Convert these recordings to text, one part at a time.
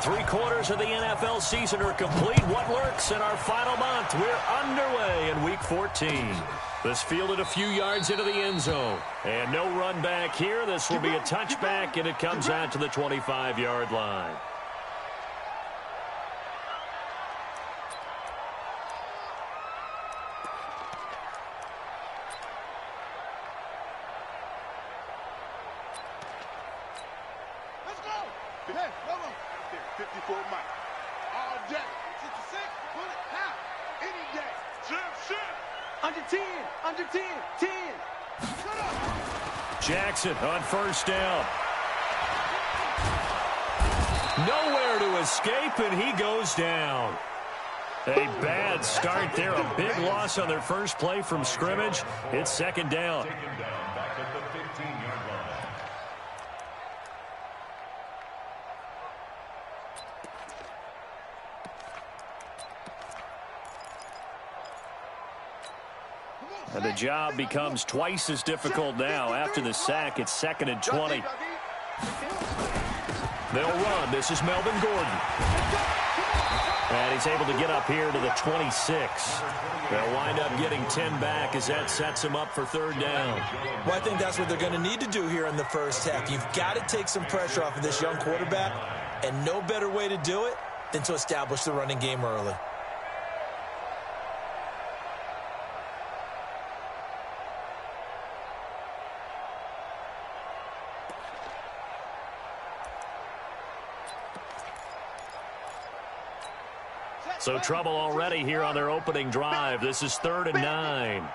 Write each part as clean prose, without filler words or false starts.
3/4 of the NFL season are complete. What lurks in our final month? We're underway in Week 14. This fielded a few yards into the end zone. And no run back here. This will be a touchback, and it comes out to the 25-yard line. Jackson on first down. Nowhere to escape, and he goes down. A bad start there. A big loss on their first play from scrimmage. It's second down. And the job becomes twice as difficult now. After the sack, it's 2nd and 20. They'll run. This is Melvin Gordon. And he's able to get up here to the 26. They'll wind up getting 10 back as that sets him up for third down. Well, I think that's what they're going to need to do here in the first half. You've got to take some pressure off of this young quarterback, and no better way to do it than to establish the running game early. So trouble already here on their opening drive. This is 3rd and 9.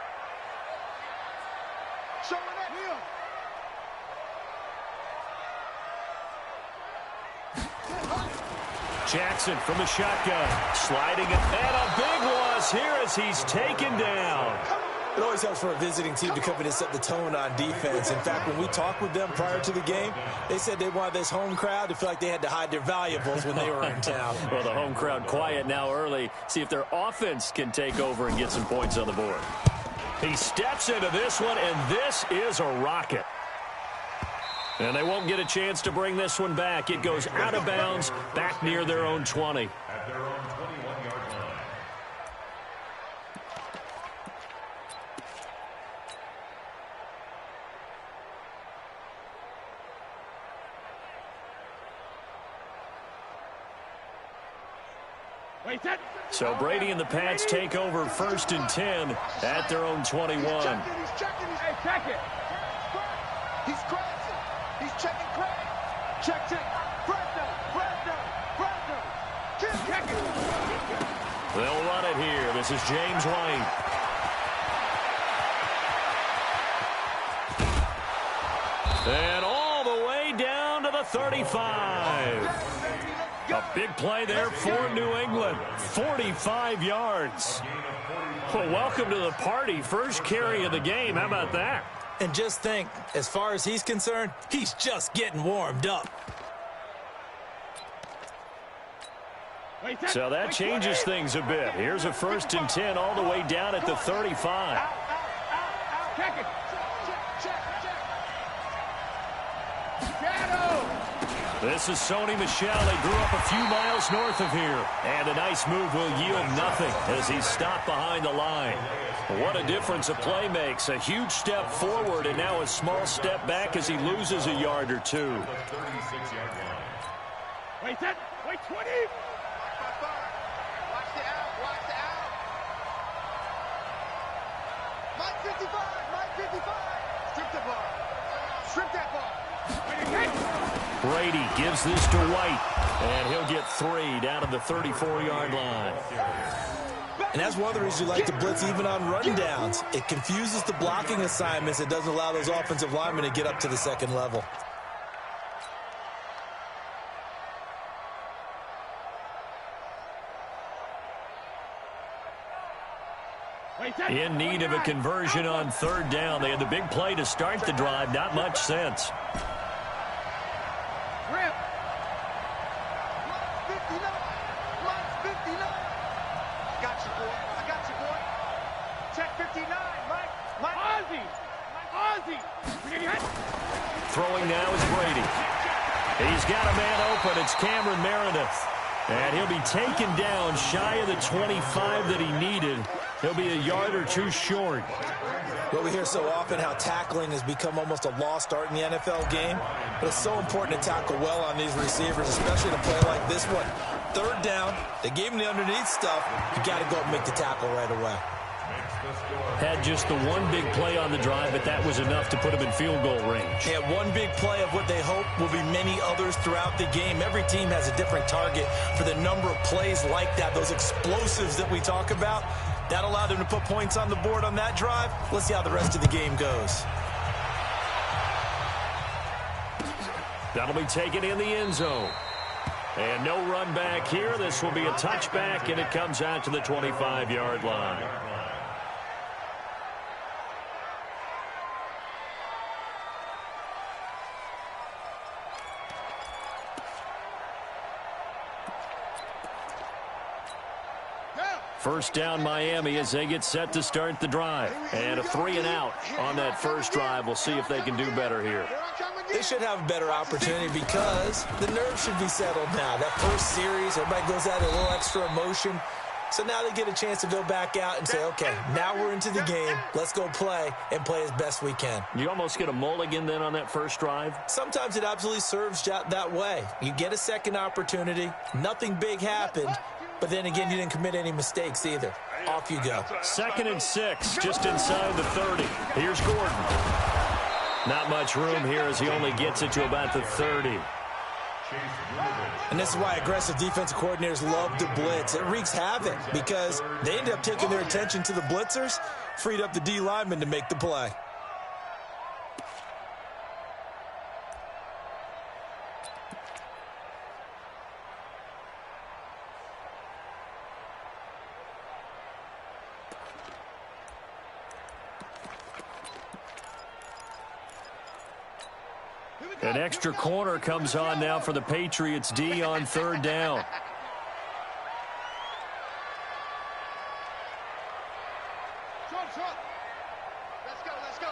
Jackson from the shotgun. Sliding it. And a big loss here as he's taken down. It always helps for a visiting team to come in and set the tone on defense. In fact, when we talked with them prior to the game, they said they wanted this home crowd to feel like they had to hide their valuables when they were in town. Well, the home crowd quiet now early. See if their offense can take over and get some points on the board. He steps into this one, and this is a rocket. And they won't get a chance to bring this one back. It goes out of bounds back near their own 20. At their own 21-yard line. So Brady and the Pats take over 1st and 10 at their own 21. He's checking. Hey, check it. He's scratching. He's checking Craig. Check. Fresno. Check it. They'll run it here. This is James White. And all the way down to the 35. A big play there for New England. 45 yards. Well, welcome to the party. First carry of the game. How about that? And just think, as far as he's concerned, he's just getting warmed up. So that changes things a bit. Here's a 1st and 10 all the way down at the 35. Check it. This is Sony Michel. They grew up a few miles north of here. And a nice move will yield nothing as he's stopped behind the line. What a difference a play makes. A huge step forward and now a small step back as he loses a yard or two. Wait 20. Watch the out. Mike 55. Strip that ball. Brady gives this to White, and he'll get 3 down to the 34-yard line. And that's one of the reasons you like to blitz even on rundowns. It confuses the blocking assignments. It doesn't allow those offensive linemen to get up to the second level. In need of a conversion on 3rd down. They had the big play to start the drive. Not much sense. Throwing now is Brady. He's got a man open. It's Cameron Meredith. And he'll be taken down shy of the 25 that he needed. He'll be a yard or two short. Well, we hear so often how tackling has become almost a lost art in the NFL game. But it's so important to tackle well on these receivers, especially to play like this one. Third down, they gave him the underneath stuff. You got to go and make the tackle right away. Had just the one big play on the drive, but that was enough to put him in field goal range. Yeah, one big play of what they hope will be many others throughout the game. Every team has a different target for the number of plays like that, those explosives that we talk about. That allowed them to put points on the board on that drive. Let's see how the rest of the game goes. That'll be taken in the end zone. And no run back here. This will be a touchback, and it comes out to the 25-yard line. First down Miami as they get set to start the drive. And a 3-and-out on that first drive. We'll see if they can do better here. They should have a better opportunity because the nerves should be settled now. That first series, everybody goes out a little extra emotion. So now they get a chance to go back out and say, okay, now we're into the game. Let's go play and play as best we can. You almost get a mulligan then on that first drive? Sometimes it absolutely serves that way. You get a second opportunity. Nothing big happened. But then again, you didn't commit any mistakes either. Off you go. 2nd and 6, just inside the 30. Here's Gordon. Not much room here as he only gets it to about the 30. And this is why aggressive defensive coordinators love to blitz. It wreaks havoc because they end up taking their attention to the blitzers, freed up the D lineman to make the play. An extra corner comes on now for the Patriots D on 3rd down. Let's go.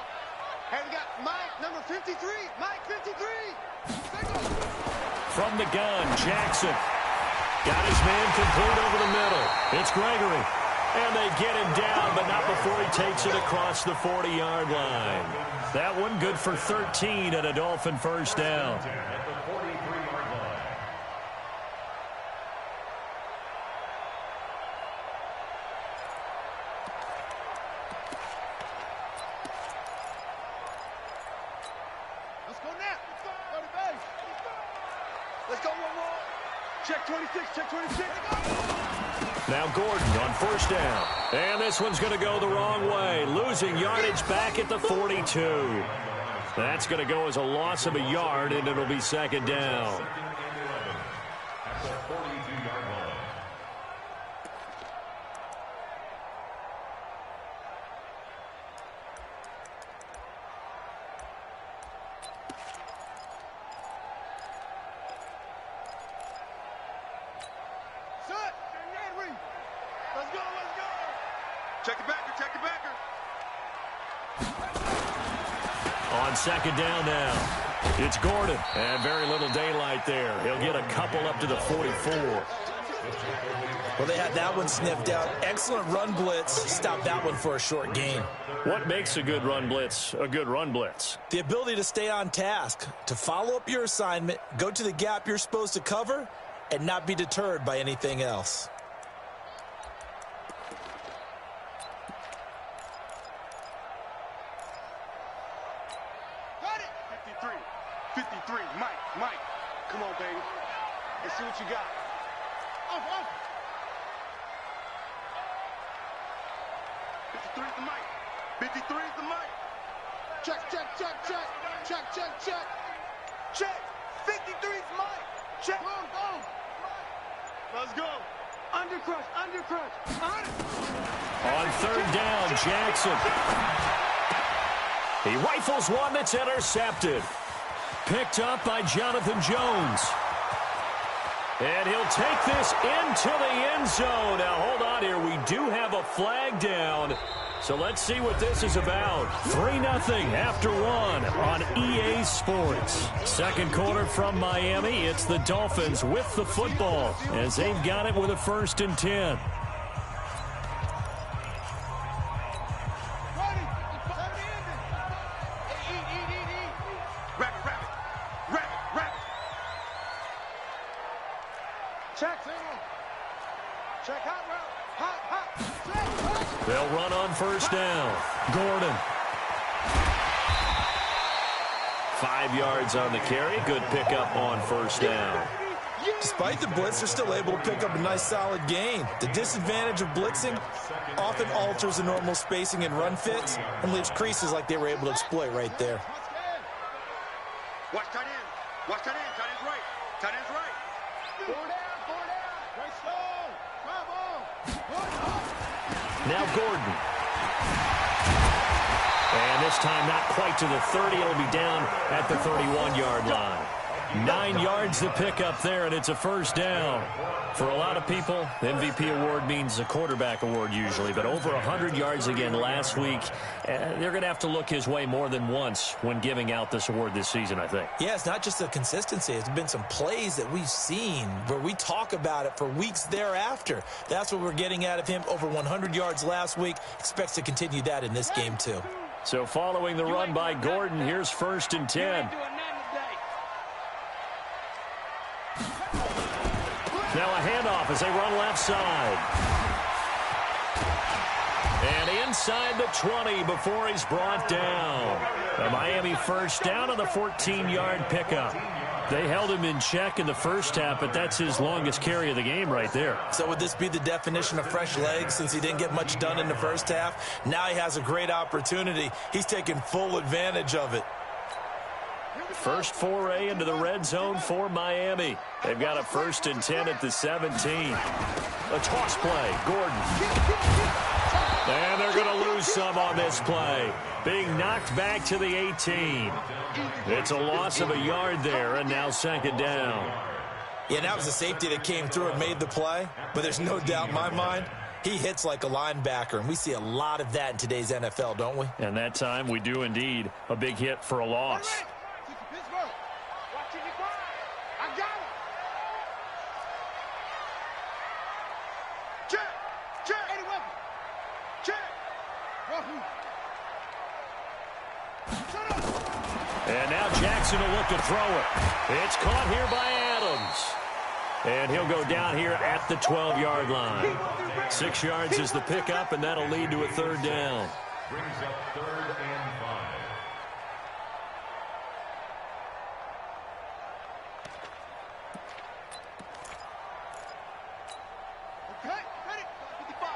Hey, we got Mike, number 53. Mike, 53. From the gun, Jackson. Got his man complete over the middle. It's Gregory. And they get him down, but not before he takes it across the 40-yard line. That one good for 13 and a Dolphin first down. Let's go now. Go to base. Let's go one more. Check 26, check 26. Now Gordon on first down. And this one's going to go the wrong way. Losing yardage back at the 42. That's going to go as a loss of a yard, and it'll be 2nd down. At the 42-yard line. Let's go. Check the backer, check the backer. On 2nd down now, it's Gordon. And very little daylight there. He'll get a couple up to the 44. Well, they had that one sniffed out. Excellent run blitz. Stopped that one for a short gain. What makes a good run blitz a good run blitz? The ability to stay on task, to follow up your assignment, go to the gap you're supposed to cover, and not be deterred by anything else. Got it. 53. Mike. Come on, baby. Let's see what you got. Off. 53 is the Mike. 53 is the Mike. Check. Check. 53 is Mike. Check. Go. Let's go. Undercrush. On 3rd down, Jackson. He rifles one that's intercepted. Picked up by Jonathan Jones. And he'll take this into the end zone. Now, hold on here. We do have a flag down. So let's see what this is about. 3-0 after one on EA Sports. Second quarter from Miami. It's the Dolphins with the football as they've got it with a 1st and 10. They'll run on 1st down. Gordon. 5 yards on the carry. Good pickup on 1st down. Despite the blitz, they're still able to pick up a nice solid gain. The disadvantage of blitzing often alters the normal spacing and run fits and leaves creases like they were able to exploit right there. Watch tight end. Watch tight end. Tight end's right. Tight end's right. 4 down. 4 down. Right slow. Come on. Now Gordon. And this time not quite to the 30. It'll be down at the 31-yard line. 9 yards to pick up there, and it's a 1st down. For a lot of people, the MVP award means a quarterback award usually, but over 100 yards again last week. They're going to have to look his way more than once when giving out this award this season, I think. Yeah, it's not just the consistency. It's been some plays that we've seen where we talk about it for weeks thereafter. That's what we're getting out of him. Over 100 yards last week. Expects to continue that in this game, too. So following the run by Gordon, here's 1st and 10. Now a handoff as they run left side. And inside the 20 before he's brought down. A Miami 1st down on the 14-yard pickup. They held him in check in the first half, but that's his longest carry of the game right there. So would this be the definition of fresh legs since he didn't get much done in the first half? Now he has a great opportunity. He's taking full advantage of it. First foray into the red zone for Miami. They've got a 1st and 10 at the 17. A toss play. Gordon. And they're going to lose some on this play. Being knocked back to the 18. It's a loss of a yard there, and now 2nd down. Yeah, that was a safety that came through and made the play. But there's no doubt in my mind, he hits like a linebacker, and we see a lot of that in today's NFL, don't we? And that time we do indeed. A big hit for a loss. And now Jackson will look to throw it. It's caught here by Adams. And he'll go down here at the 12-yard line. 6 yards is the pickup, and that'll lead to a 3rd down. Brings up 3rd and 5. Okay, ready? 55.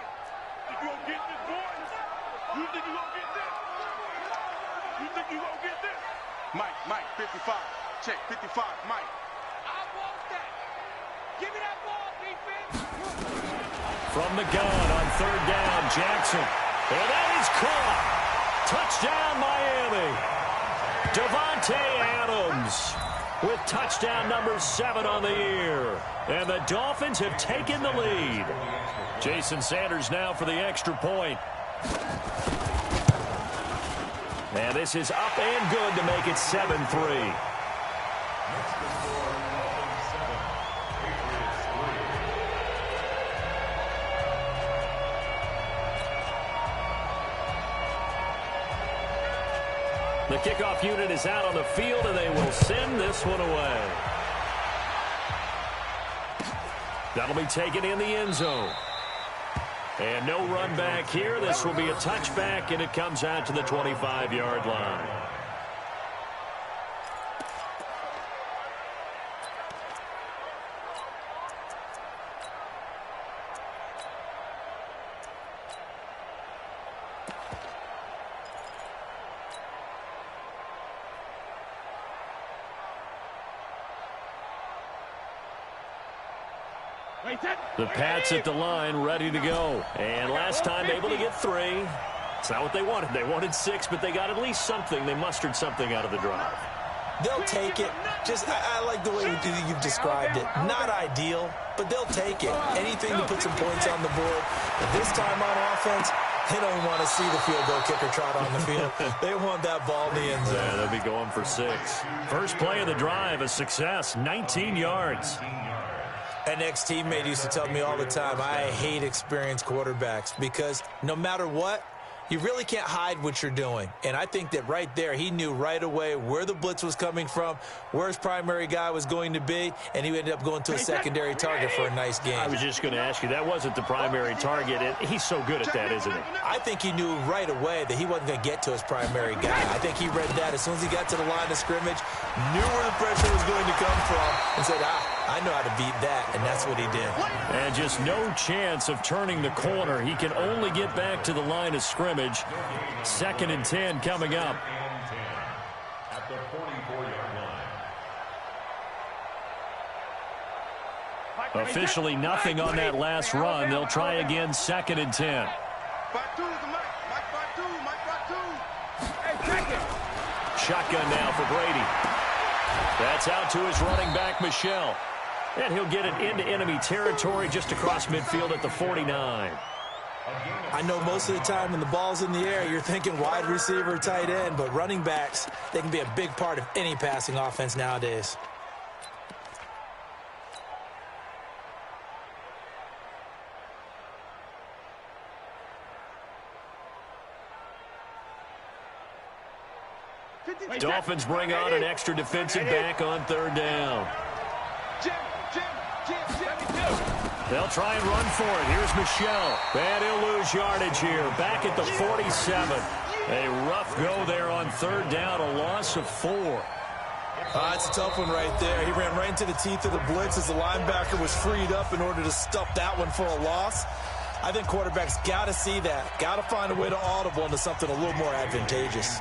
Think you gonna get this, boys? You think you gonna get this? You think you gonna get this? Mike, 55. Check, 55, Mike. I want that. Give me that ball, defense. From the gun on 3rd down, Jackson. And that is caught. Touchdown, Miami. Davante Adams with touchdown number 7 on the year. And the Dolphins have taken the lead. Jason Sanders now for the extra point. And this is up and good to make it 7-3. The kickoff unit is out on the field, and they will send this one away. That'll be taken in the end zone. And no run back here. This will be a touchback, and it comes out to the 25-yard line. The Pats at the line, ready to go. And last time able to get 3. It's not what they wanted. They wanted 6, but they got at least something. They mustered something out of the drive. They'll take it. I like the way you've described it. Not ideal, but they'll take it. Anything to put some points on the board. But this time on offense, They don't want to see the field goal kicker trot on the field. They want that ball in the end zone. Yeah, they'll be going for 6. First play of the drive, a success, 19 yards. An ex-teammate used to tell me all the time, I hate experienced quarterbacks because no matter what, you really can't hide what you're doing. And I think that right there, he knew right away where the blitz was coming from, where his primary guy was going to be, and he ended up going to a secondary target for a nice game. I was just going to ask you, that wasn't the primary target. He's so good at that, isn't he? I think he knew right away that he wasn't going to get to his primary guy. I think he read that as soon as he got to the line of scrimmage, knew where the pressure was going to come from, and said, I know how to beat that, and that's what he did. And just no chance of turning the corner. He can only get back to the line of scrimmage. 2nd and 10 coming up. At the 44-yard line. Officially nothing on that last run. They'll try again, 2nd and 10. Shotgun now for Brady. That's out to his running back, Michel. And he'll get it into enemy territory just across midfield at the 49. I know most of the time when the ball's in the air, you're thinking wide receiver, tight end, but running backs, they can be a big part of any passing offense nowadays. Dolphins bring on an extra defensive back on 3rd down. They'll try and run for it. Here's Michel. And he'll lose yardage here. Back at the 47. A rough go there on 3rd down. A loss of 4. It's a tough one right there. He ran right into the teeth of the blitz as the linebacker was freed up in order to stop that one for a loss. I think quarterbacks got to see that. Got to find a way to audible into something a little more advantageous.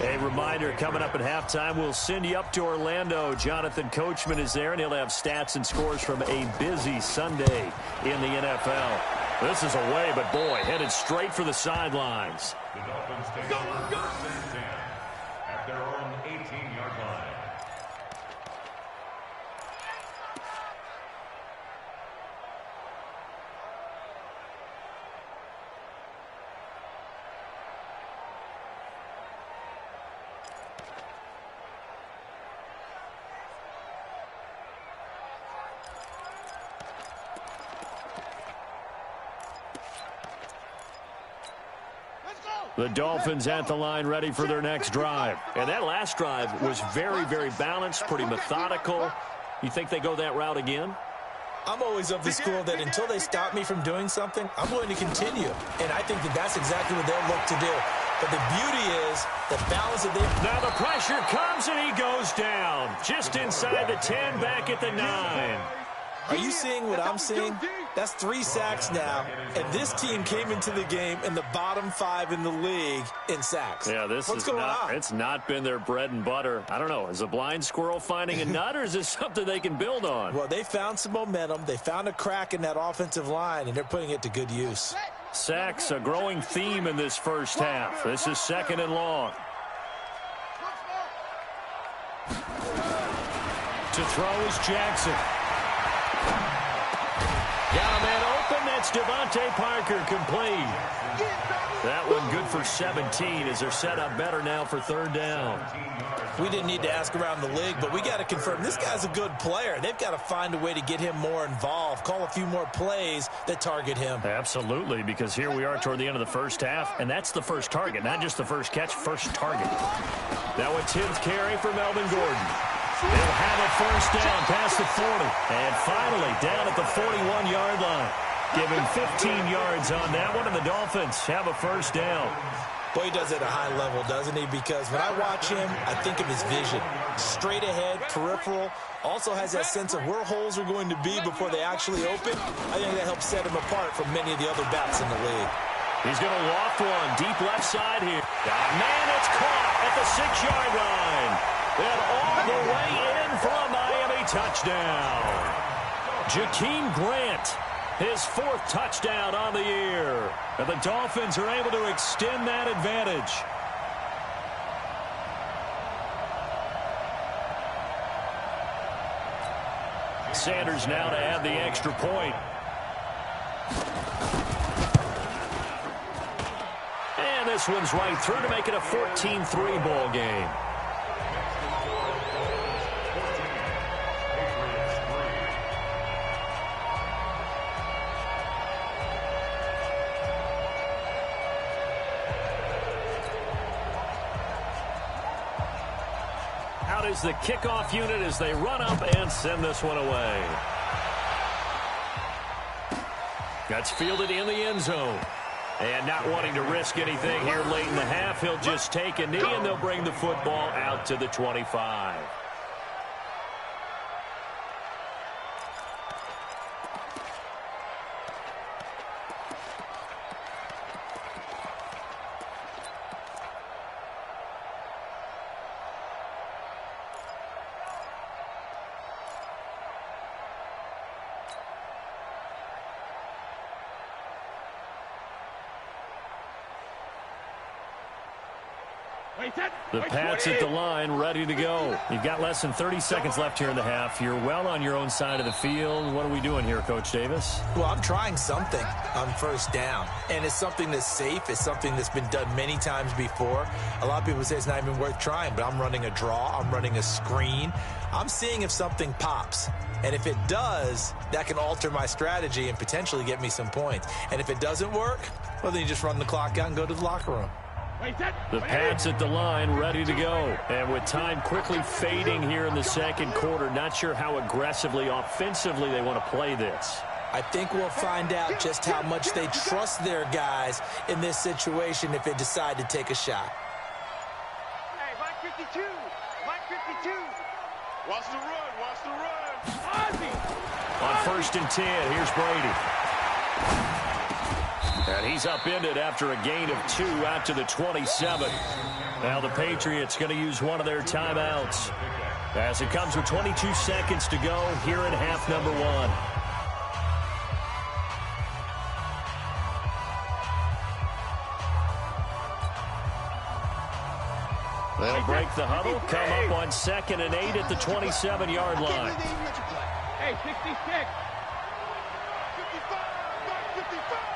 A reminder, coming up at halftime, we'll send you up to Orlando. Jonathan Coachman is there, and he'll have stats and scores from a busy Sunday in the NFL. This is away, but boy, headed straight for the sidelines. The Dolphins take over 1st and 10 at their own 18-yard line. The Dolphins at the line ready for their next drive. And that last drive was very, very balanced, pretty methodical. You think they go that route again? I'm always of the school that until they stop me from doing something, I'm going to continue. And I think that that's exactly what they'll look to do. But the beauty is the balance that they... Now the pressure comes and he goes down. Just inside the 10, back at the 9. Are you seeing what I'm seeing? That's 3 sacks now, and this team came into the game in the bottom 5 in the league in sacks. Yeah, it's not been their bread and butter. I don't know, is a blind squirrel finding a nut, or is this something they can build on? Well, they found some momentum. They found a crack in that offensive line, and they're putting it to good use. Sacks, a growing theme in this first half. This is 2nd and long. To throw is Jackson. Got a man open. That's Devontae Parker, complete. That one good for 17 as they're set up better now for 3rd down. We didn't need to ask around the league, but we got to confirm this guy's a good player. They've got to find a way to get him more involved, call a few more plays that target him. Absolutely, because here we are toward the end of the first half, and that's the first target, not just the first catch, first target. Now a 10th carry for Melvin Gordon. They'll have a first down past the 40. And finally down at the 41-yard line. Give him 15 yards on that one, and the Dolphins have a first down. Boy, he does it at a high level, doesn't he? Because when I watch him, I think of his vision. Straight ahead, peripheral. Also has that sense of where holes are going to be before they actually open. I think that helps set him apart from many of the other backs in the league. He's going to loft one deep left side here. Man, it's caught at the 6-yard line. And all the way in for a Miami touchdown. Jakeem Grant, his 4th touchdown on the year. And the Dolphins are able to extend that advantage. Sanders now to add the extra point. this one's right through to make it a 14-3 ball game. Out is the kickoff unit as they run up and send this one away. That's fielded in the end zone. And not wanting to risk anything here late in the half, he'll just take a knee and they'll bring the football out to the 25. The Pats at the line, ready to go. You've got less than 30 seconds left here in the half. You're well on your own side of the field. What are we doing here, Coach Davis? Well, I'm trying something on first down, and it's something that's safe. It's something that's been done many times before. A lot of people say it's not even worth trying, but I'm running a draw. I'm running a screen. I'm seeing if something pops. And if it does, that can alter my strategy and potentially get me some points. And if it doesn't work, well, then you just run the clock out and go to the locker room. The Pats at the line, ready to go. And with time quickly fading here in the second quarter, not sure how aggressively, offensively they want to play this. I think we'll find out just how much they trust their guys in this situation if they decide to take a shot. Hey, Mike 52. Mike 52. Watch the run. Watch the run. Ozzy. On first and 10, here's Brady. And he's upended after a gain of 2 out to the 27. Now the Patriots going to use one of their timeouts as it comes with 22 seconds to go here in half number 1. They'll break the huddle, come up on 2nd and 8 at the 27-yard line. Hey, 66. 55. 55.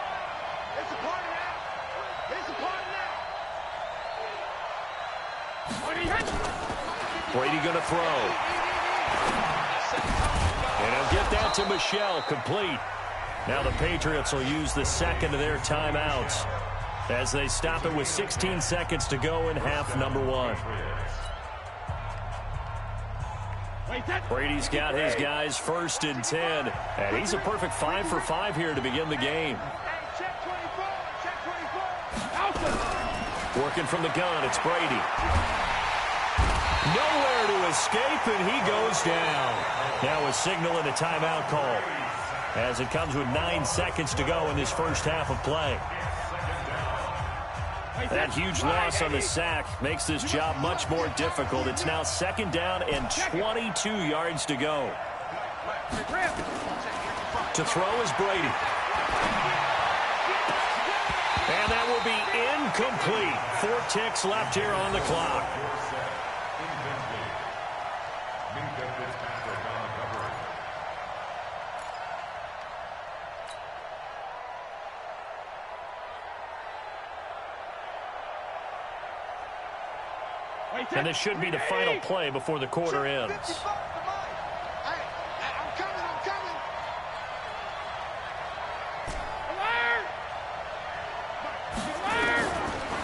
It's a party now. It's a party now. Brady going to throw. And he'll get that to Michel, complete. Now the Patriots will use the second of their timeouts as they stop it with 16 seconds to go in half number 1. Brady's got his guys first and 10, and he's a perfect 5 for 5 here to begin the game. Working from the gun, it's Brady. Nowhere to escape, and he goes down. Now a signal and a timeout call as it comes with 9 seconds to go in this first half of play. That huge loss on the sack makes this job much more difficult. It's now 2nd down and 22 yards to go. To throw is Brady. And that will be incomplete. 4 ticks left here on the clock. And this should be the final play before the quarter ends.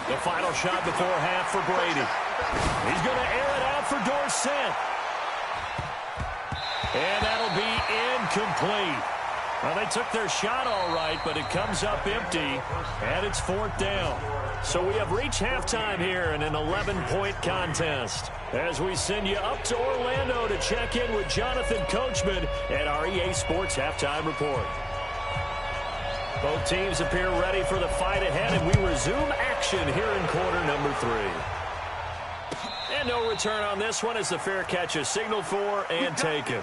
The final shot before half for Brady. He's going to air it out for Dorsett. And that'll be incomplete. Well, they took their shot all right, but it comes up empty, and it's 4th down. So we have reached halftime here in an 11-point contest as we send you up to Orlando to check in with Jonathan Coachman at our EA Sports Halftime Report. Both teams appear ready for the fight ahead, and we resume action here in quarter number 3. And no return on this one as the fair catch is signaled for and taken.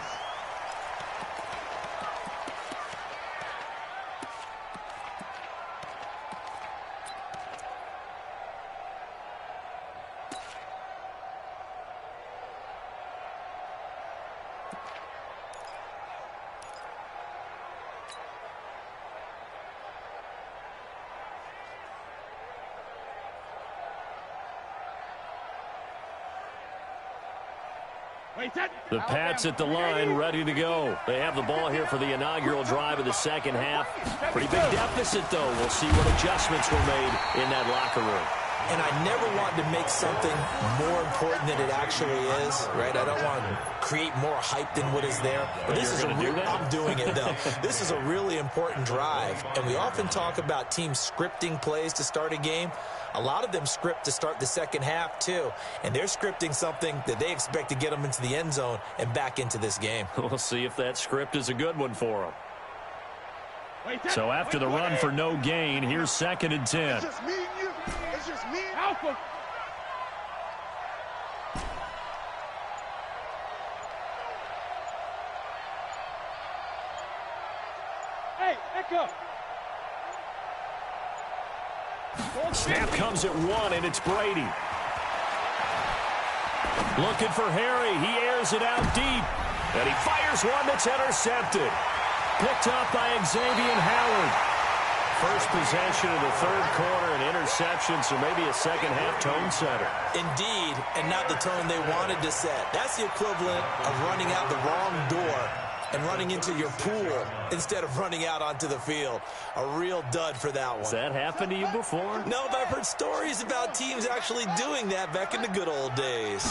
The Pats at the line, ready to go. They have the ball here for the inaugural drive of the second half. Pretty big deficit, though. We'll see what adjustments were made in that locker room. And I never want to make something more important than it actually is, right? I don't want to create more hype than what is there. But this is I'm doing it, though. This is a really important drive. And we often talk about teams scripting plays to start a game. A lot of them script to start the second half, too. And they're scripting something that they expect to get them into the end zone and back into this game. We'll see if that script is a good one for them. So after the run for no gain, here's 2nd and 10. It's just me and you. It's just me. Alpha. Hey, Echo. Snap comes at 1, and it's Brady. Looking for Harry. He airs it out deep. And he fires one that's intercepted. Picked up by Xavier Howard. First possession of the third quarter, an interception, so maybe a second-half tone setter. Indeed, and not the tone they wanted to set. That's the equivalent of running out the wrong door and running into your pool instead of running out onto the field. A real dud for that one. Has that happened to you before? No, but I've heard stories about teams actually doing that back in the good old days.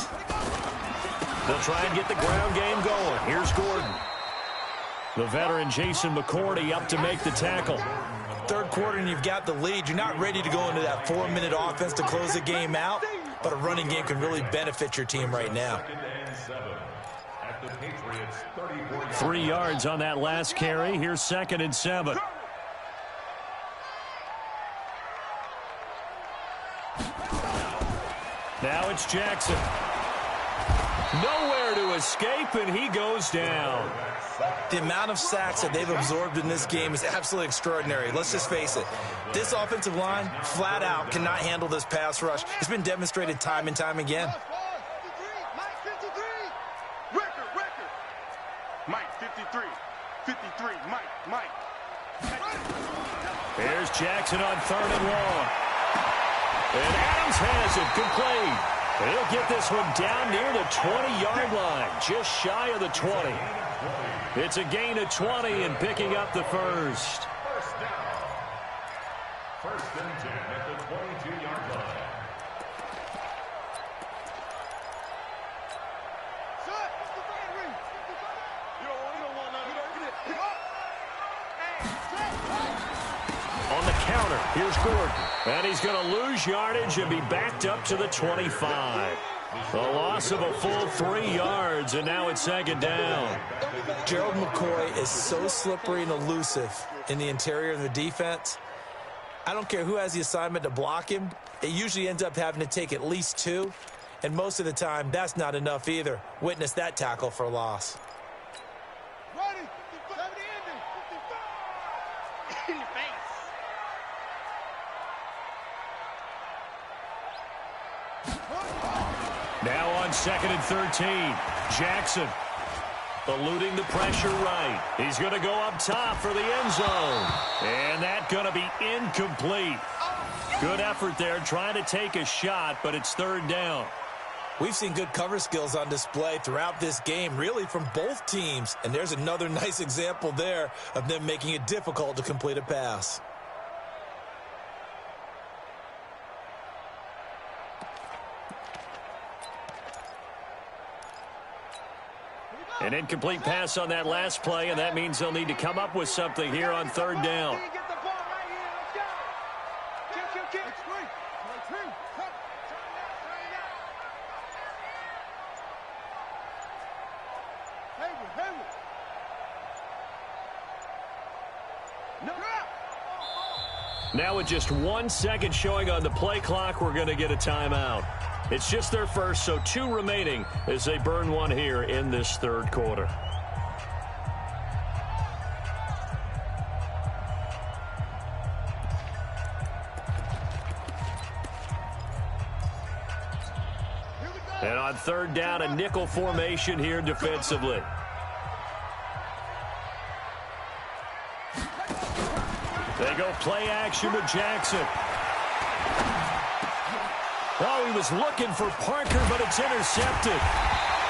They'll try and get the ground game going. Here's Gordon. The veteran Jason McCourty up to make the tackle. Third quarter and you've got the lead. You're not ready to go into that 4-minute offense to close the game out, but a running game can really benefit your team right now. 3 yards on that last carry. Here's 2nd and 7. Now it's Jackson. Nowhere to escape, and he goes down. The amount of sacks that they've absorbed in this game is absolutely extraordinary. Let's just face it. This offensive line, flat out, cannot handle this pass rush. It's been demonstrated time and time again. Mike, 53. 53. Mike. Here's Jackson on 3rd and long. And Adams has it complete. He'll get this one down near the 20-yard line, just shy of the 20. It's a gain of 20 and picking up the first. First down. 1st and 10 at the 22-yard line. On the counter, here's Gordon. And he's going to lose yardage and be backed up to the 25. A loss of a full 3 yards, and now it's 2nd down. Gerald McCoy is so slippery and elusive in the interior of the defense. I don't care who has the assignment to block him. It usually ends up having to take at least 2, and most of the time, that's not enough either. Witness that tackle for a loss. Now on 2nd and 13, Jackson eluding the pressure right. He's going to go up top for the end zone. And that's going to be incomplete. Good effort there trying to take a shot, but it's 3rd down. We've seen good cover skills on display throughout this game, really from both teams. And there's another nice example there of them making it difficult to complete a pass. An incomplete pass on that last play, and that means they'll need to come up with something here on 3rd down. Now with just 1 second showing on the play clock, we're going to get a timeout. It's just their first, so 2 remaining as they burn one here in this 3rd quarter. And on 3rd down, a nickel formation here defensively. They go play action with Jackson. Oh, he was looking for Parker, but it's intercepted.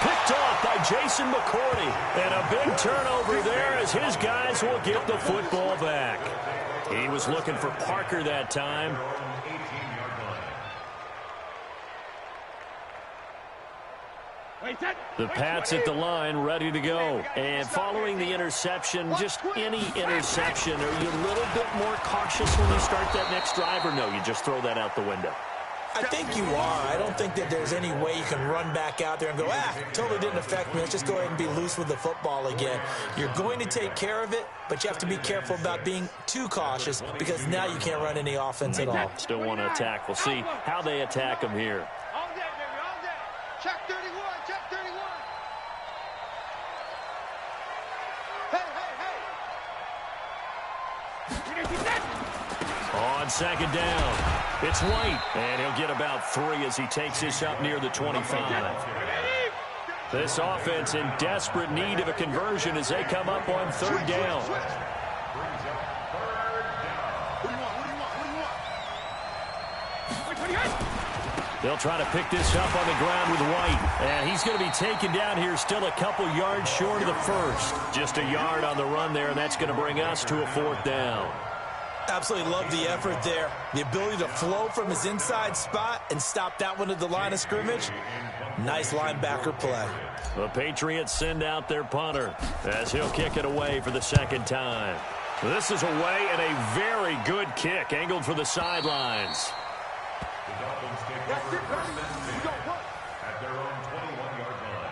Picked off by Jason McCourty. And a big turnover there as his guys will get the football back. He was looking for Parker that time. The Pats at the line, ready to go. And following the interception, just any interception, are you a little bit more cautious when you start that next drive, or no, you just throw that out the window? I think you are. I don't think that there's any way you can run back out there and go, totally didn't affect me. Let's just go ahead and be loose with the football again. You're going to take care of it, but you have to be careful about being too cautious because now you can't run any offense at all. Still want to attack. We'll see how they attack them here. All day, baby, all day. Check 31, check 31. On second down, it's White, and he'll get about 3 as he takes this up near the 25. This offense in desperate need of a conversion as they come up on third down. They'll try to pick this up on the ground with White, and he's going to be taken down here still a couple yards short of the first. Just a yard on the run there, and that's going to bring us to a 4th down. Absolutely love the effort there. The ability to flow from his inside spot and stop that one at the line of scrimmage. Nice linebacker play. The Patriots send out their punter as he'll kick it away for the second time. This is away and a very good kick angled for the sidelines. The Dolphins take over first and 10 at their own 21-yard line.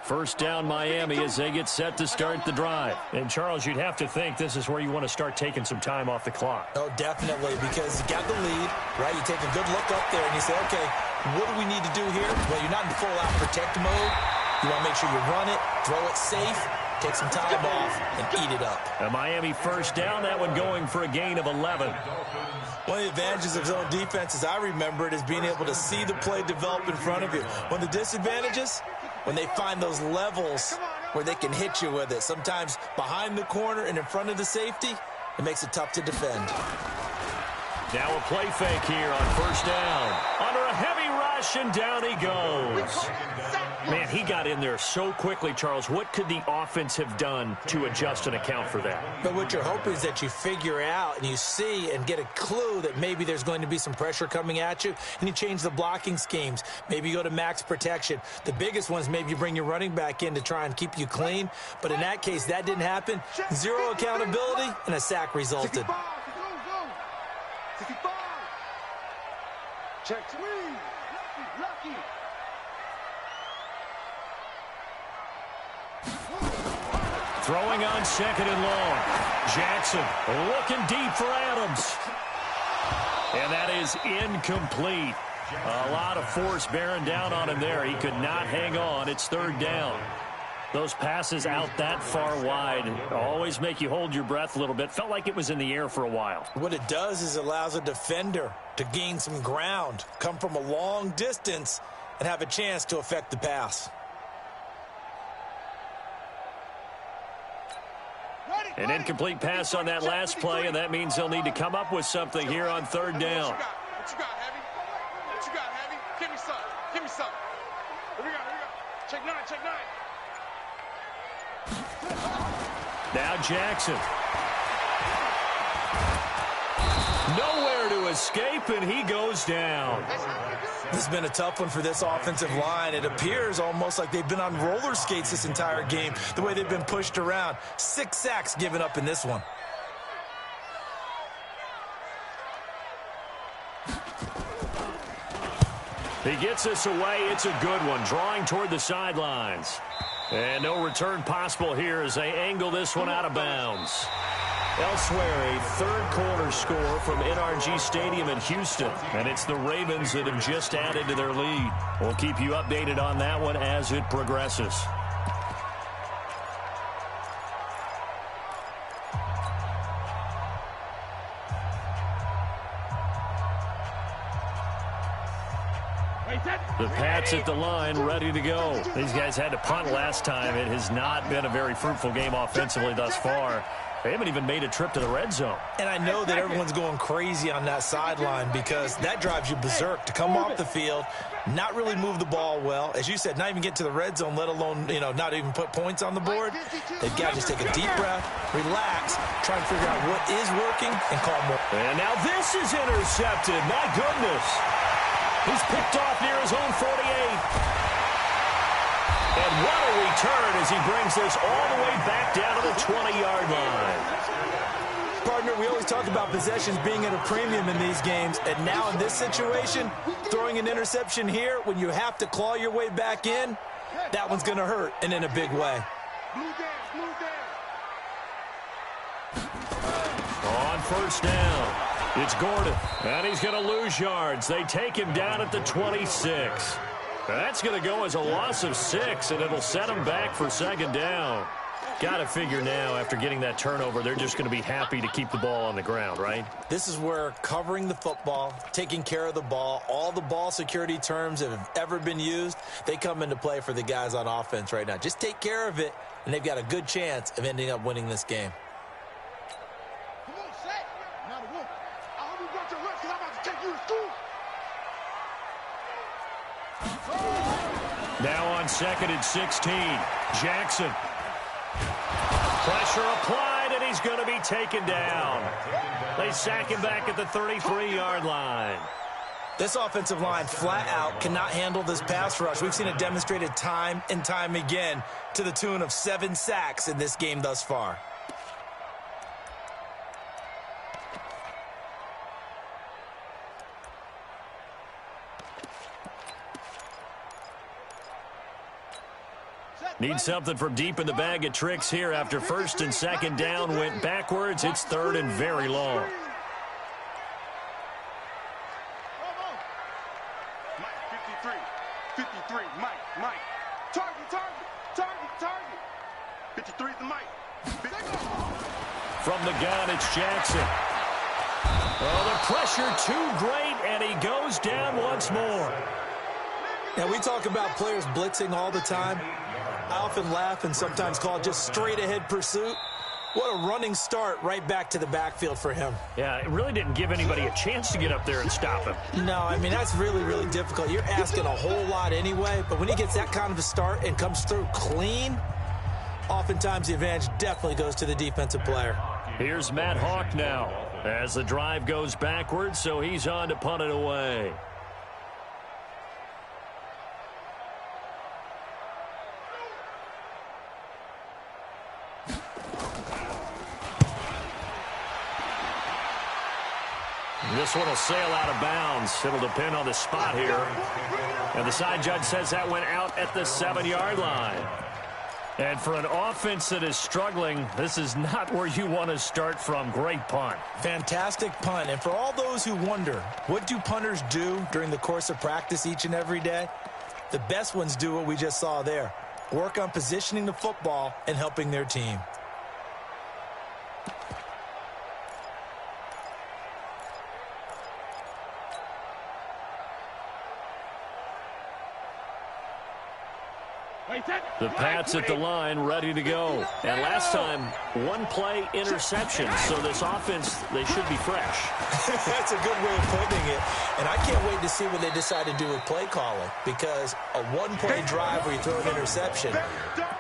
First down Miami as they get set to start the drive. And, Charles, you'd have to think this is where you want to start taking some time off the clock. Oh, definitely, because you got the lead, right? You take a good look up there and you say, okay, what do we need to do here? Well, you're not in full-out protect mode. You want to make sure you run it, throw it safe, take some time off, and eat it up. A Miami first down, that one going for a gain of 11. One of the advantages of zone defense, as I remember it, is being able to see the play develop in front of you. One of the disadvantages, when they find those levels where they can hit you with it. Sometimes behind the corner and in front of the safety, it makes it tough to defend. Now a play fake here on first down. Under a heavy rush, and down he goes. Man, he got in there so quickly, Charles. What could the offense have done to adjust and account for that? But what you're hoping is that you figure out and you see and get a clue that maybe there's going to be some pressure coming at you, and you change the blocking schemes. Maybe you go to max protection. The biggest ones, maybe you bring your running back in to try and keep you clean. But in that case, that didn't happen. Zero accountability, and a sack resulted. 65. Check 3. Lucky. Throwing on second and long. Jackson looking deep for Adams. And that is incomplete. A lot of force bearing down on him there. He could not hang on. It's third down. Those passes out that far wide always make you hold your breath a little bit. Felt like it was in the air for a while. What it does is it allows a defender to gain some ground, come from a long distance, and have a chance to affect the pass. An incomplete pass on that last play, and that means they'll need to come up with something here on third down. What you got, Heavy? What you got, Heavy? Give me some. Give me some. Here we go. Check 9, check 9. Now Jackson. Nowhere to escape, and he goes down. This has been a tough one for this offensive line. It appears almost like they've been on roller skates this entire game, the way they've been pushed around. 6 sacks given up in this one. He gets this away. It's a good one, drawing toward the sidelines. And no return possible here as they angle this one out of bounds. Elsewhere, a third quarter score from NRG Stadium in Houston. And it's the Ravens that have just added to their lead. We'll keep you updated on that one as it progresses. The Pats at the line, ready to go. These guys had to punt last time. It has not been a very fruitful game offensively thus far. They haven't even made a trip to the red zone. And I know that everyone's going crazy on that sideline because that drives you berserk to come off the field, not really move the ball well. As you said, not even get to the red zone, let alone, not even put points on the board. They've got to just take a deep breath, relax, try and figure out what is working, and call more. And now this is intercepted. My goodness. He's picked off near his own 48. And what a return as he brings this all the way back down to the 20-yard line. Partner, we always talk about possessions being at a premium in these games, and now in this situation, throwing an interception here when you have to claw your way back in, that one's going to hurt, and in a big way. On first down, it's Gordon, and he's going to lose yards. They take him down at the 26. That's going to go as a loss of 6, and it'll set them back for second down. Got to figure now, after getting that turnover, they're just going to be happy to keep the ball on the ground, right? This is where covering the football, taking care of the ball, all the ball security terms that have ever been used, they come into play for the guys on offense right now. Just take care of it, and they've got a good chance of ending up winning this game. Come on, Shaq. Now the one. I hope you brought your lunch because I'm about to take you to school. Now on 2nd and 16, Jackson. Pressure applied, and he's going to be taken down. They sack him back at the 33-yard line. This offensive line flat out cannot handle this pass rush. We've seen it demonstrated time and time again to the tune of 7 sacks in this game thus far. Need something from deep in the bag of tricks here after 1st and 2nd down went backwards. It's 3rd and very long. Mike, 53, Mike. Target. 53 is the Mike. From the gun, it's Jackson. Oh, the pressure too great, and he goes down once more. Now, we talk about players blitzing all the time. I often laugh and sometimes call it just straight-ahead pursuit. What a running start right back to the backfield for him. Yeah, it really didn't give anybody a chance to get up there and stop him. No, I mean, that's really, really difficult. You're asking a whole lot anyway, but when he gets that kind of a start and comes through clean, oftentimes the advantage definitely goes to the defensive player. Here's Matt Hawk now as the drive goes backwards, so he's on to punt it away. This one will sail out of bounds. It'll depend on the spot here. And the side judge says that went out at the 7-yard line. And for an offense that is struggling, this is not where you want to start from. Great punt. Fantastic punt. And for all those who wonder, what do punters do during the course of practice each and every day? The best ones do what we just saw there. Work on positioning the football and helping their team. The Pats at the line, ready to go. And last time, 1-play interception. So this offense, they should be fresh. That's a good way of putting it. And I can't wait to see what they decide to do with play calling. Because a 1-play drive where you throw an interception,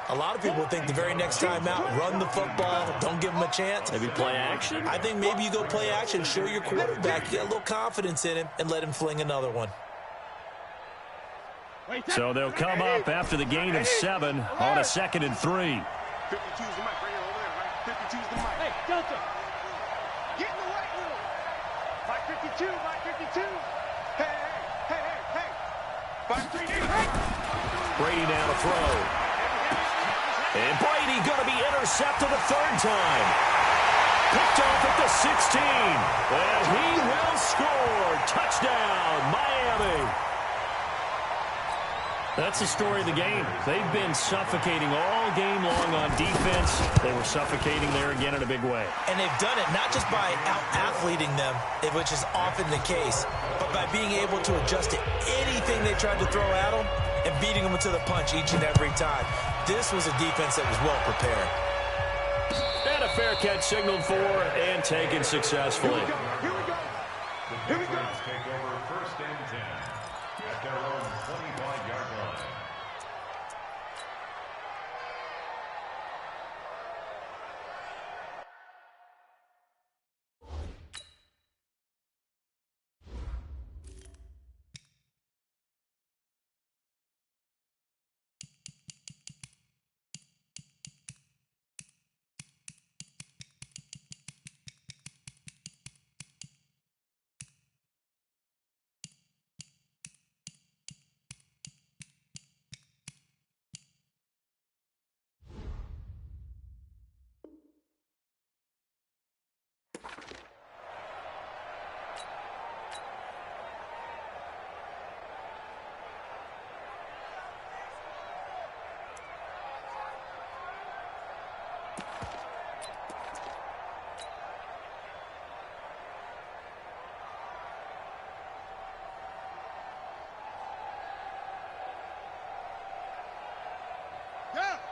a lot of people think the very next time out, run the football, don't give them a chance. Maybe play action? I think maybe you go play action, show your quarterback, get a little confidence in him, and let him fling another one. So they'll come up after the gain of 7 on a 2nd and 3. 52's the Mike right here over there, right? 52's the Mike. Hey, Delta. Get in the right room. Mike 52. Hey. 5-3, hey. Brady now to throw. And Brady going to be intercepted a 3rd time. Picked off at the 16. And he will score. Touchdown, Miami. That's the story of the game. They've been suffocating all game long on defense. They were suffocating there again in a big way. And they've done it not just by out-athleting them, which is often the case, but by being able to adjust to anything they tried to throw at them and beating them to the punch each and every time. This was a defense that was well prepared. And a fair catch signaled for and taken successfully. Here we go. The Dolphins take over 1st and 10 at their own 25-yard line.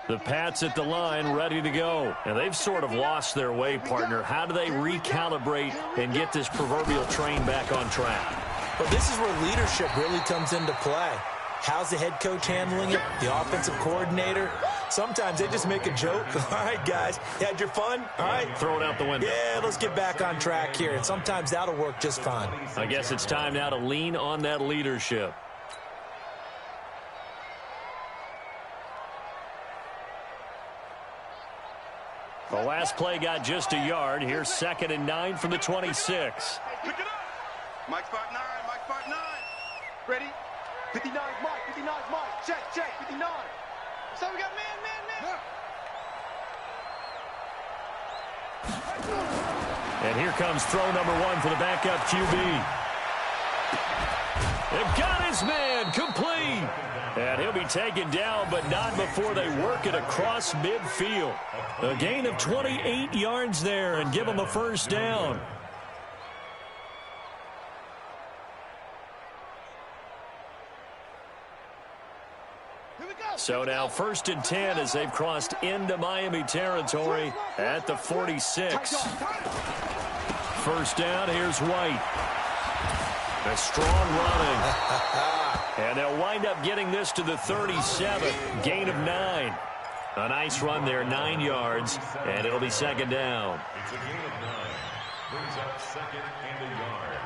The Pats at the line, ready to go. And they've sort of lost their way, partner. How do they recalibrate and get this proverbial train back on track? Well, this is where leadership really comes into play. How's the head coach handling it? The offensive coordinator? Sometimes they just make a joke. All right, guys, you had your fun? All right. Throw it out the window. Yeah, let's get back on track here. And sometimes that'll work just fine. I guess it's time now to lean on that leadership. The last play got just a yard. Here's 2nd and 9 from the 26. Pick it up. Mike spot 9. Mike spot 9. Ready? 59 Mike. 59 Mike. Check. 59. So we got man. And here comes throw number 1 for the backup QB. They've got his man complete. And he'll be taken down, but not before they work it across midfield. A gain of 28 yards there and give them a first down. So now 1st and 10 as they've crossed into Miami territory at the 46. First down, here's White. A strong running. And they'll wind up getting this to the 37. Gain of 9. A nice run there, 9 yards, and it'll be 2nd down. It's a gain of 9. Brings up 2nd and a yard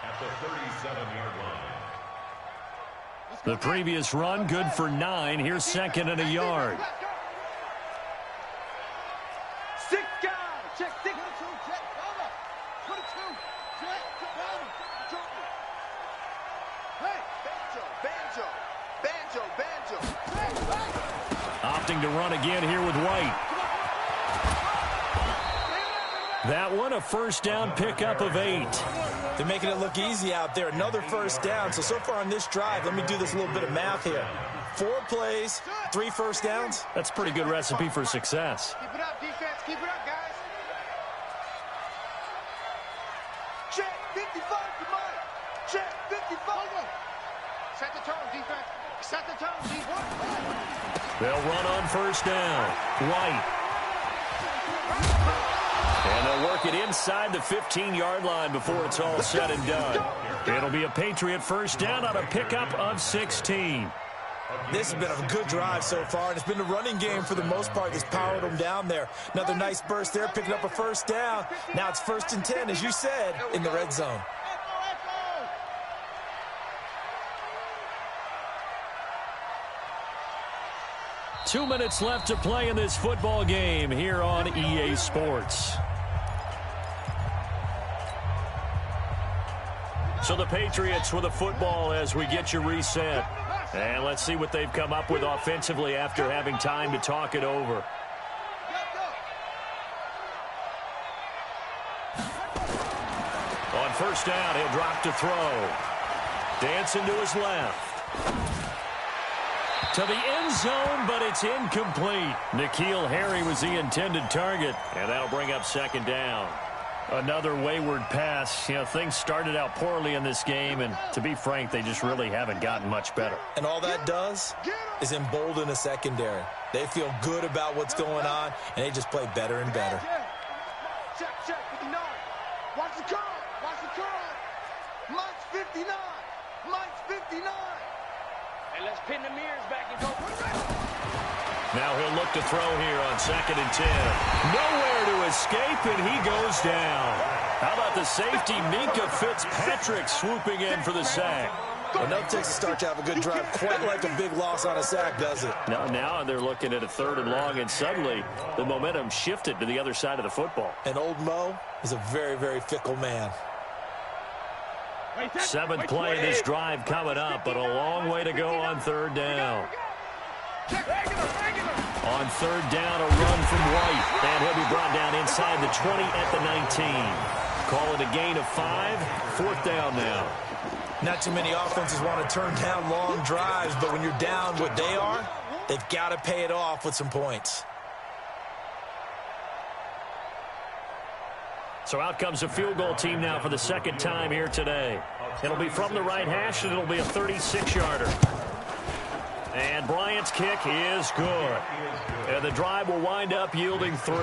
at the 37-yard line. The previous run, good for 9. Here's 2nd and a yard. 6 guys. Check 6. 22. Check. Banjo. Opting to run again here with White. That one, a first down pickup of 8. They're making it look easy out there. Another first down. So far on this drive, let me do this little bit of math here. 4 plays, 3 first downs. That's a pretty good recipe for success. Keep it up, defense. Keep it up, guys. Check 55 to Mike. Check 55. Set the tone, defense. Set the tone, defense. They'll run on first down. White. And they'll work it inside the 15-yard line before it's all said and done. It'll be a Patriot first down on a pickup of 16. This has been a good drive so far, and it's been the running game for the most part that's powered them down there. Another nice burst there, picking up a first down. Now it's 1st and 10, as you said, in the red zone. 2 minutes left to play in this football game here on EA Sports. So the Patriots with a football as we get you reset. And let's see what they've come up with offensively after having time to talk it over. On first down, he'll drop to throw. Dancing to his left. To the end zone, but it's incomplete. N'Keal Harry was the intended target, and that'll bring up second down. Another wayward pass. You know, things started out poorly in this game, and to be frank, they just really haven't gotten much better. And all that does is embolden the secondary. They feel good about what's going on, and they just play better and better. Check, 59. Watch the curl. Watch the curl. Mike's 59. Mike's 59. And let's pin the mirrors back and go. Now he'll look to throw here on 2nd and 10. Nowhere to escape, and he goes down. How about the safety, Minka Fitzpatrick, swooping in for the sack? Enough takes a start to have a good drive, quite like a big loss on a sack, does it? Now they're looking at a 3rd and long, and suddenly the momentum shifted to the other side of the football. And old Mo is a very, very fickle man. 7th play of this drive coming up, but a long way to go on 3rd down. On 3rd down, a run from White. And he'll be brought down inside the 20 at the 19. Call it a gain of 5. 4th down now. Not too many offenses want to turn down long drives, but when you're down what they are, they've got to pay it off with some points. So out comes a field goal team now for the 2nd time here today. It'll be from the right hash, and it'll be a 36-yarder. And Bryant's kick is good. And the drive will wind up yielding 3.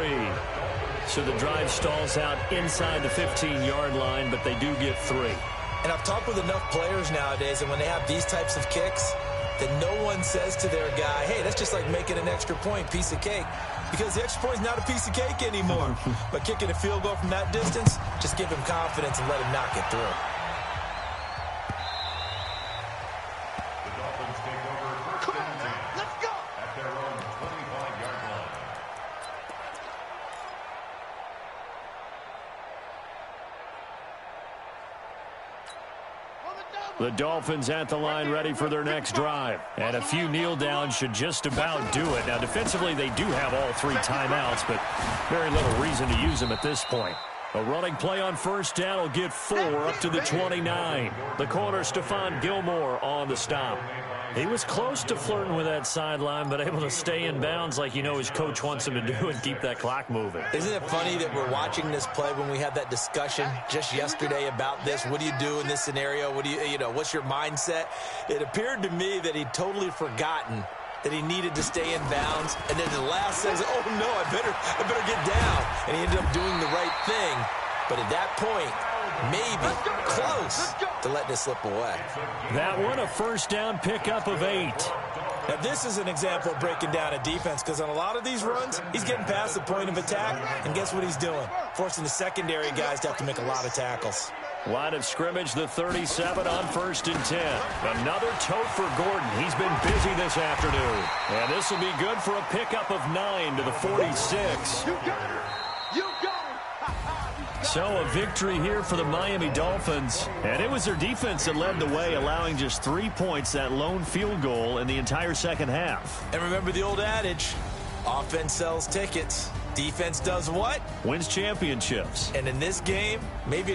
So the drive stalls out inside the 15-yard line, but they do get 3. And I've talked with enough players nowadays, and when they have these types of kicks, that no one says to their guy, hey, that's just like making an extra point, piece of cake. Because the extra point is not a piece of cake anymore. But kicking a field goal from that distance, just give him confidence and let him knock it through. The Dolphins take over 1st and 10. Let's go. At their own 25-yard line. The Dolphins at the line ready for their next drive. And a few kneel downs should just about do it. Now, defensively, they do have all 3 timeouts, but very little reason to use them at this point. A running play on 1st down will get 4 up to the 29. The corner, Stephon Gilmore, on the stop. He was close to flirting with that sideline, but able to stay in bounds like you know his coach wants him to do and keep that clock moving. Isn't it funny that we're watching this play when we had that discussion just yesterday about this? What do you do in this scenario? What do you know, what's your mindset? It appeared to me that he'd totally forgotten that he needed to stay in bounds, and then the last says, oh no, I better get down. And he ended up doing the right thing. But at that point, maybe close to letting it slip away. That one, a 1st down pickup of 8. Now, this is an example of breaking down a defense, because on a lot of these runs, he's getting past the point of attack, and guess what he's doing? Forcing the secondary guys to have to make a lot of tackles. Line of scrimmage, the 37 on 1st and 10. Another tote for Gordon. He's been busy this afternoon. And this will be good for a pickup of 9 to the 46. You got it. You got it. So a victory here for the Miami Dolphins. And it was their defense that led the way, allowing just 3 points, that lone field goal in the entire 2nd half. And remember the old adage, offense sells tickets. Defense does what? Wins championships. And in this game, maybe